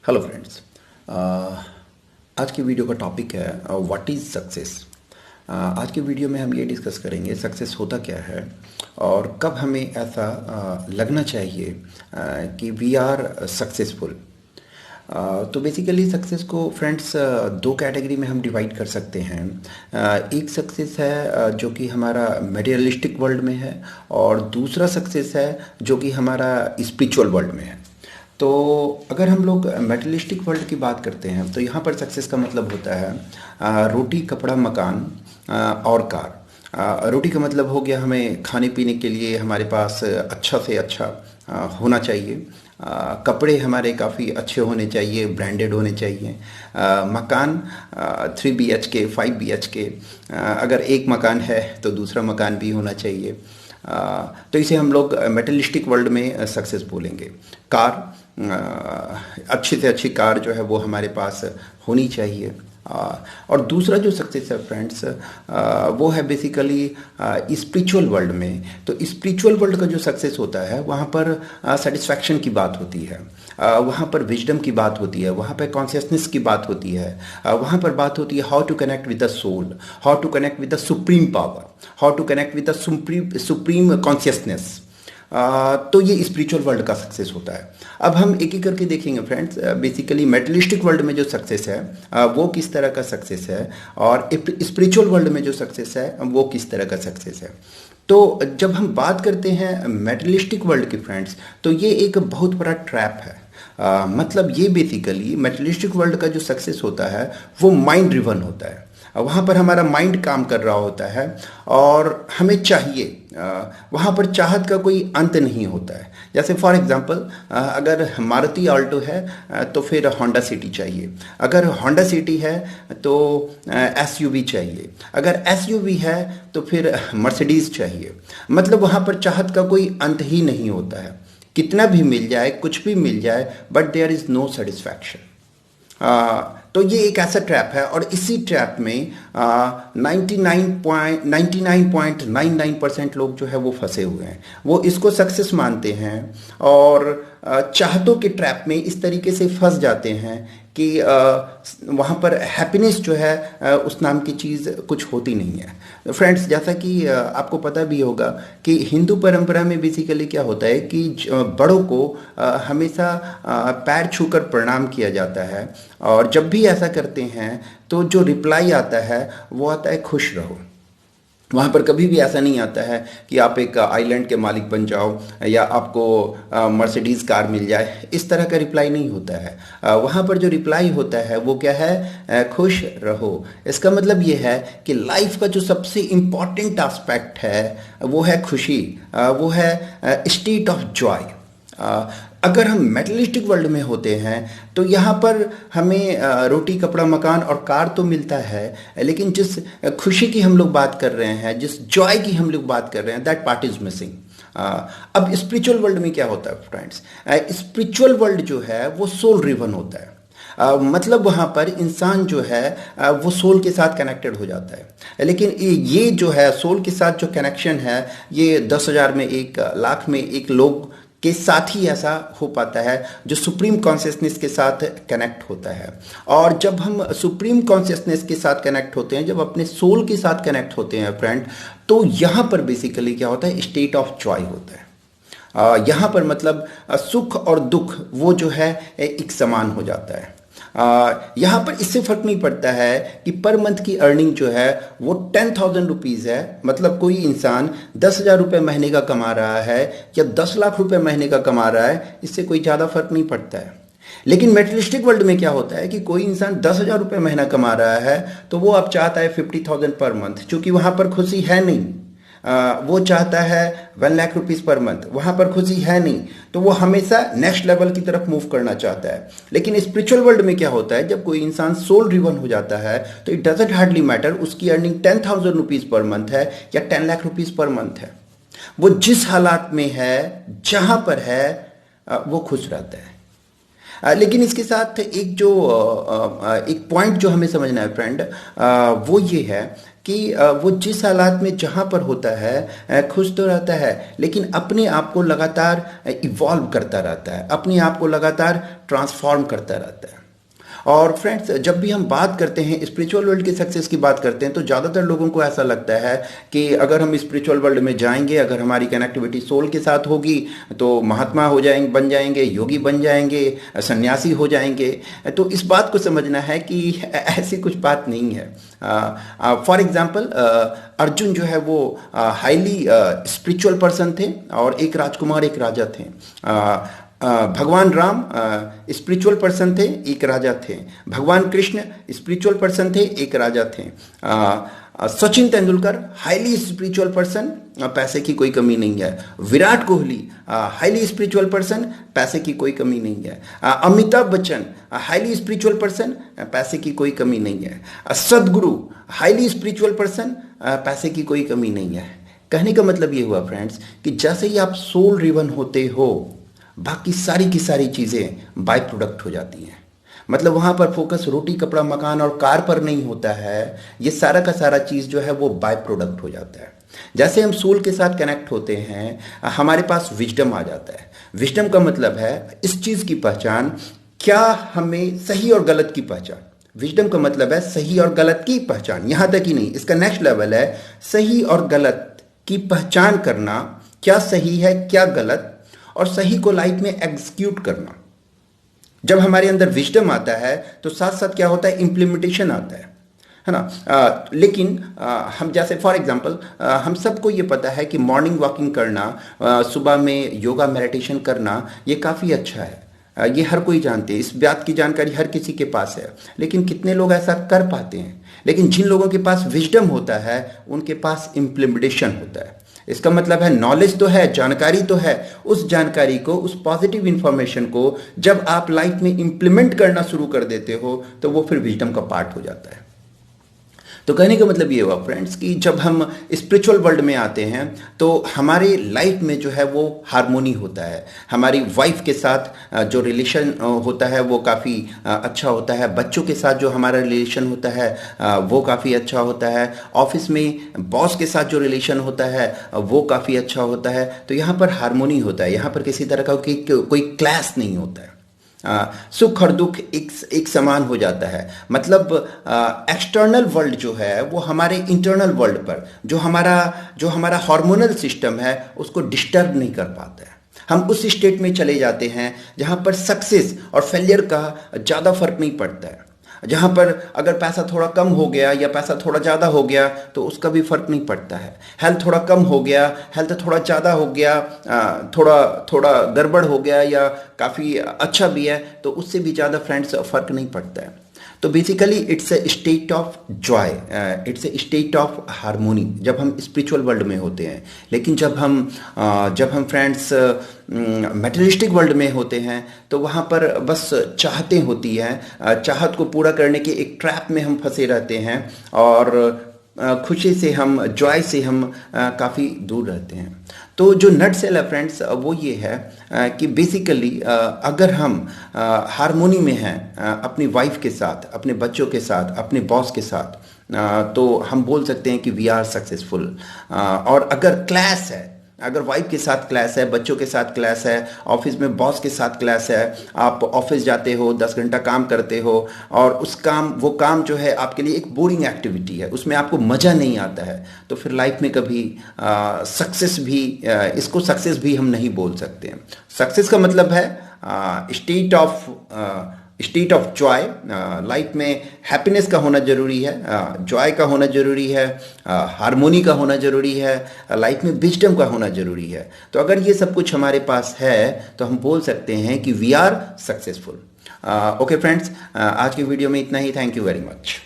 Hello friends. आज की video का टॉपिक है व्हाट इज़ सक्सेस। आज की वीडियो में हम ये डिस्कस करेंगे सक्सेस होता क्या है और कब हमें ऐसा लगना चाहिए कि वी आर सक्सेसफुल। तो बेसिकली सक्सेस को फ्रेंड्स दो कैटेगरी में हम डिवाइड कर सकते हैं। एक सक्सेस है जो कि हमारा मटेरियलिस्टिक वर्ल्ड में है और दूसरा सक्सेस है जो कि हमारा स्पिरिचुअल वर्ल्ड में है। तो अगर हम लोग मेटलिस्टिक वर्ल्ड की बात करते हैं तो यहाँ पर सक्सेस का मतलब होता है रोटी कपड़ा मकान और कार। रोटी का मतलब हो गया हमें खाने पीने के लिए हमारे पास अच्छा से अच्छा होना चाहिए। कपड़े हमारे काफ़ी अच्छे होने चाहिए, ब्रांडेड होने चाहिए। मकान 3 BHK 5 BHK, अगर एक मकान है तो दूसरा मकान भी होना चाहिए। तो इसे हम लोग मेटलिस्टिक वर्ल्ड में सक्सेस बोलेंगे। कार, अच्छी से अच्छी कार जो है वो हमारे पास होनी चाहिए। और दूसरा जो सक्सेस है फ्रेंड्स वो है बेसिकली स्पिरिचुअल वर्ल्ड में। तो स्पिरिचुअल वर्ल्ड का जो सक्सेस होता है वहाँ पर सेटिस्फैक्शन की बात होती है, वहाँ पर विजडम की बात होती है, वहाँ पर कॉन्शियसनेस की बात होती है, वहाँ पर बात होती है how to connect with the soul, how to connect with the supreme power, how to connect with the supreme consciousness. तो ये स्पिरिचुअल वर्ल्ड का सक्सेस होता है। अब हम एक एक करके देखेंगे फ्रेंड्स। बेसिकली मेटलिस्टिक वर्ल्ड में जो सक्सेस है वो किस तरह का सक्सेस है और स्पिरिचुअल वर्ल्ड में जो सक्सेस है वो किस तरह का सक्सेस है। तो जब हम बात करते हैं मेटलिस्टिक वर्ल्ड की फ्रेंड्स तो ये एक बहुत बड़ा ट्रैप है। मतलब ये बेसिकली मेटलिस्टिक वर्ल्ड का जो सक्सेस होता है वो माइंड ड्रिवन होता है। वहाँ पर हमारा माइंड काम कर रहा होता है और हमें चाहिए, वहाँ पर चाहत का कोई अंत नहीं होता है। जैसे फॉर एग्जांपल अगर मारुति आल्टो है तो फिर होंडा सिटी चाहिए, अगर होंडा सिटी है तो एसयूवी चाहिए, अगर एसयूवी है तो फिर मर्सिडीज़ चाहिए। मतलब वहाँ पर चाहत का कोई अंत ही नहीं होता है। कितना भी मिल जाए, कुछ भी मिल जाए, but there is no satisfaction. तो ये एक ऐसा ट्रैप है और इसी ट्रैप में 99.99% लोग जो है वो फंसे हुए हैं। वो इसको सक्सेस मानते हैं और चाहतों के ट्रैप में इस तरीके से फंस जाते हैं कि वहाँ पर हैप्पीनेस जो है उस नाम की चीज़ कुछ होती नहीं है। फ्रेंड्स, जैसा कि आपको पता भी होगा कि हिंदू परंपरा में बेसिकली क्या होता है कि बड़ों को हमेशा पैर छूकर प्रणाम किया जाता है और जब भी ऐसा करते हैं तो जो रिप्लाई आता है वो आता है खुश रहो। वहाँ पर कभी भी ऐसा नहीं आता है कि आप एक आइलैंड के मालिक बन जाओ या आपको मर्सिडीज़ कार मिल जाए। इस तरह का रिप्लाई नहीं होता है। वहाँ पर जो रिप्लाई होता है वो क्या है, खुश रहो। इसका मतलब ये है कि लाइफ का जो सबसे इम्पॉर्टेंट एस्पेक्ट है वो है खुशी, वो है स्टेट ऑफ जॉय। अगर हम मेटलिस्टिक वर्ल्ड में होते हैं तो यहाँ पर हमें रोटी कपड़ा मकान और कार तो मिलता है, लेकिन जिस खुशी की हम लोग बात कर रहे हैं, जिस जॉय की हम लोग बात कर रहे हैं, दैट पार्ट इज मिसिंग। अब स्पिरिचुअल वर्ल्ड में क्या होता है फ्रेंड्स, स्पिरिचुअल वर्ल्ड जो है वो सोल ड्रिवन होता है। मतलब वहाँ पर इंसान जो है वो सोल के साथ कनेक्टेड हो जाता है। लेकिन ये जो है सोल के साथ जो कनेक्शन है ये 10,000 में एक, लाख में एक लोग के साथ ही ऐसा हो पाता है जो सुप्रीम कॉन्शियसनेस के साथ कनेक्ट होता है। और जब हम सुप्रीम कॉन्शियसनेस के साथ कनेक्ट होते हैं, जब अपने सोल के साथ कनेक्ट होते हैं फ्रेंड, तो यहाँ पर बेसिकली क्या होता है, स्टेट ऑफ जॉय होता है। यहाँ पर मतलब सुख और दुख वो जो है एक समान हो जाता है। यहाँ पर इससे फर्क नहीं पड़ता है कि पर मंथ की अर्निंग जो है वो 10,000 रुपीज़ है। मतलब कोई इंसान 10,000 रुपये महीने का कमा रहा है या 10 लाख रुपए महीने का कमा रहा है, इससे कोई ज़्यादा फर्क नहीं पड़ता है। लेकिन मेटलिस्टिक वर्ल्ड में क्या होता है कि कोई इंसान 10,000 रुपये महीना कमा रहा है तो वो अब चाहता है 50,000 पर मंथ, क्योंकि वहाँ पर खुशी है नहीं। वो चाहता है 1 लाख रुपीज़ पर मंथ, वहाँ पर खुशी है नहीं, तो वो हमेशा नेक्स्ट लेवल की तरफ मूव करना चाहता है। लेकिन स्पिरिचुअल वर्ल्ड में क्या होता है, जब कोई इंसान सोल ड्रिवन हो जाता है तो इट डजंट हार्डली मैटर उसकी अर्निंग 10,000 रुपीज़ पर मंथ है या 10 लाख रुपीज़ पर मंथ है। वो जिस हालात में है, जहाँ पर है, वो खुश रहता है। लेकिन इसके साथ एक पॉइंट जो हमें समझना है फ्रेंड, वो ये है कि वो जिस हालात में जहाँ पर होता है खुश तो रहता है, लेकिन अपने आप को लगातार इवॉल्व करता रहता है, अपने आप को लगातार ट्रांसफॉर्म करता रहता है। और फ्रेंड्स, जब भी हम बात करते हैं स्पिरिचुअल वर्ल्ड की सक्सेस की बात करते हैं, तो ज़्यादातर लोगों को ऐसा लगता है कि अगर हम स्पिरिचुअल वर्ल्ड में जाएंगे, अगर हमारी कनेक्टिविटी सोल के साथ होगी, तो महात्मा हो जाएंगे, बन जाएंगे, योगी बन जाएंगे, सन्यासी हो जाएंगे। तो इस बात को समझना है कि ऐसी कुछ बात नहीं है। फॉर एग्जाम्पल, अर्जुन जो है वो हाईली स्पिरिचुअल पर्सन थे, और एक राजकुमार एक राजा थे। भगवान राम स्पिरिचुअल पर्सन थे, एक राजा थे। भगवान कृष्ण स्पिरिचुअल पर्सन थे, एक राजा थे। Sachin Tendulkar highly spiritual person, पैसे की कोई कमी नहीं है। Virat Kohli highly spiritual person, पैसे की कोई कमी नहीं है। Amitabh Bachchan highly spiritual person, पैसे की कोई कमी नहीं है। सदगुरु हाईली स्पिरिचुअल पर्सन, पैसे की कोई कमी नहीं है। कहने का मतलब ये हुआ फ्रेंड्स कि जैसे ही आप सोल रिवन होते हो, बाकी सारी की सारी चीज़ें बाय प्रोडक्ट हो जाती हैं। मतलब वहाँ पर फोकस रोटी कपड़ा मकान और कार पर नहीं होता है, ये सारा का सारा चीज़ जो है वो बाय प्रोडक्ट हो जाता है। जैसे हम सोल के साथ कनेक्ट होते हैं, हमारे पास विजडम आ जाता है। विजडम का मतलब है इस चीज़ की पहचान, क्या हमें सही और गलत की पहचान। विजडम का मतलब है सही और गलत की पहचान। यहाँ तक ही नहीं, इसका नेक्स्ट लेवल है सही और गलत की पहचान करना, क्या सही है क्या गलत, और सही को लाइफ में एग्जीक्यूट करना। जब हमारे अंदर विजडम आता है तो साथ साथ क्या होता है, इम्प्लीमेंटेशन आता है ना। लेकिन हम जैसे फॉर एग्जांपल, हम सबको ये पता है कि मॉर्निंग वॉकिंग करना, सुबह में योगा मेडिटेशन करना, ये काफ़ी अच्छा है। ये हर कोई जानते हैं, इस बात की जानकारी हर किसी के पास है। लेकिन कितने लोग ऐसा कर पाते हैं? लेकिन जिन लोगों के पास विजडम होता है, उनके पास इम्प्लीमेंटेशन होता है। इसका मतलब है नॉलेज तो है, जानकारी तो है, उस जानकारी को, उस पॉजिटिव इंफॉर्मेशन को जब आप लाइफ में इंप्लीमेंट करना शुरू कर देते हो, तो वो फिर विजडम का पार्ट हो जाता है। तो कहने का मतलब ये हुआ फ्रेंड्स कि जब हम स्पिरिचुअल वर्ल्ड में आते हैं, तो हमारे लाइफ में जो है वो हारमोनी होता है। हमारी वाइफ के साथ जो रिलेशन होता है वो काफ़ी अच्छा होता है। बच्चों के साथ जो हमारा रिलेशन होता है वो काफ़ी अच्छा होता है। ऑफिस में बॉस के साथ जो रिलेशन होता है वो काफ़ी अच्छा होता है। तो यहाँ पर हारमोनी होता है, यहाँ पर किसी तरह का कोई क्लैश नहीं होता है। सुख और दुख एक समान हो जाता है। मतलब एक्सटर्नल वर्ल्ड जो है वो हमारे इंटरनल वर्ल्ड पर जो हमारा हार्मोनल सिस्टम है उसको डिस्टर्ब नहीं कर पाता है। हम उस स्टेट में चले जाते हैं जहाँ पर सक्सेस और फेलियर का ज़्यादा फर्क नहीं पड़ता है। जहाँ पर अगर पैसा थोड़ा कम हो गया या पैसा थोड़ा ज़्यादा हो गया तो उसका भी फर्क नहीं पड़ता है। हेल्थ थोड़ा कम हो गया, हेल्थ थोड़ा ज़्यादा हो गया, थोड़ा गड़बड़ हो गया या काफ़ी अच्छा भी है, तो उससे भी ज़्यादा फ्रेंड्स फर्क नहीं पड़ता है। तो basically it's a state of Joy, it's a state of harmony जब हम स्पिरिचुअल वर्ल्ड में होते हैं। लेकिन जब हम फ्रेंड्स मटेरियलिस्टिक वर्ल्ड में होते हैं तो वहाँ पर बस चाहतें होती हैं, चाहत को पूरा करने के एक ट्रैप में हम फंसे रहते हैं, और खुशी से हम, जॉय से हम काफ़ी दूर रहते हैं। तो जो नट सेल है फ्रेंड्स वो ये है कि बेसिकली अगर हम हारमोनी में हैं अपनी वाइफ के साथ, अपने बच्चों के साथ, अपने बॉस के साथ, तो हम बोल सकते हैं कि वी आर सक्सेसफुल। और अगर क्लैश है, अगर वाइफ के साथ क्लैश है, बच्चों के साथ क्लैश है, ऑफिस में बॉस के साथ क्लैश है, आप ऑफिस जाते हो 10 घंटा काम करते हो और वो काम जो है आपके लिए एक बोरिंग एक्टिविटी है, उसमें आपको मज़ा नहीं आता है, तो फिर लाइफ में कभी इसको सक्सेस भी हम नहीं बोल सकते हैं। सक्सेस का मतलब है स्टेट ऑफ जॉय। लाइफ में हैप्पीनेस का होना जरूरी है, जॉय का होना जरूरी है, हारमोनी का होना जरूरी है, लाइफ में विजडम का होना जरूरी है। तो अगर ये सब कुछ हमारे पास है तो हम बोल सकते हैं कि we are successful. Okay friends, आज की वीडियो में इतना ही। Thank you very much.